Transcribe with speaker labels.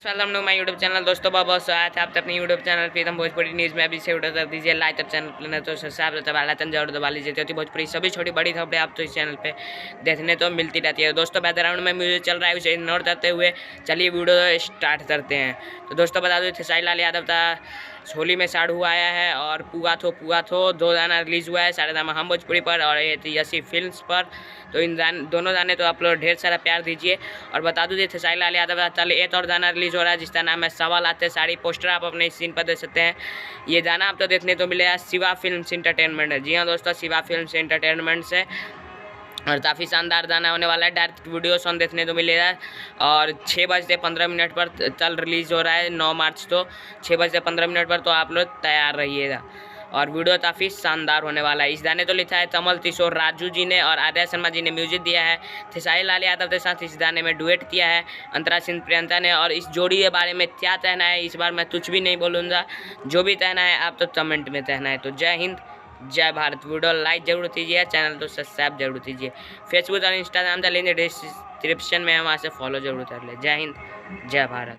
Speaker 1: Welcome to my YouTube channel. दोस्तों बहुत स्वागत है आपके अपने YouTube channel Pritam Bhojpuri news में। अभी से वीडियो कर दीजिए लाइक और चैनल पर तो सब्सक्राइब दबा लाइकन जरूर दबा लीजिए, क्योंकि भोजपुरी सभी छोटी बड़ी खबरें आप तो इस चैनल पे देखने तो मिलती रहती है। दोस्तों बैकग्राउंड में म्यूजिक चल रहा है, उसे इग्नोर करते हुए चलिए वीडियो स्टार्ट करते हैं। तो दोस्तों बता दो खेसारी लाल यादव था होली में साढ़ू आया है और पुआ थो 2 गाना रिलीज़ हुआ है सारेगामा हम भोजपुरी पर और यसी फिल्म्स पर। तो इन दोनों गाने तो आप लोग ढेर सारा प्यार दीजिए। और बता दूँ खेसारी लाल यादव का कल एक और गाना रिलीज़ हो रहा है जिसका नाम है सवाल आते सारी। पोस्टर आप अपने स्क्रीन पर देख सकते हैं। ये गाना आप तो देखने तो मिलेगा शिवा फिल्म्स एंटरटेनमेंट है। जी हाँ दोस्तों, शिवा फिल्म्स एंटरटेनमेंट से और काफ़ी शानदार गाना होने वाला है। डायरेक्ट वीडियो सॉन्ग देखने को मिलेगा और 6:15 पर कल रिलीज़ हो रहा है 9 मार्च। तो 6:15 पर तो आप लोग तैयार रहिएगा और वीडियो काफ़ी शानदार होने वाला है। इस गाने तो लिखा है कमल किशोर राजू जी ने और आर्या शर्मा जी ने म्यूजिक दिया है। खेसारी लाल यादव के साथ इस गाने में डुएट किया है अंतरा सिंह प्रियंका ने। और इस जोड़ी के बारे में क्या कहना है इस बार मैं कुछ भी नहीं बोलूँगा, जो भी कहना है आप तो कमेंट में कहना है। तो जय हिंद जय भारत। वीडियो लाइक जरूर कीजिए, चैनल तो सब्सक्राइब जरूर कीजिए। फेसबुक और इंस्टाग्राम का लिंक डिस्क्रिप्शन में है, वहाँ से फॉलो जरूर कर ले। जय हिंद जय भारत।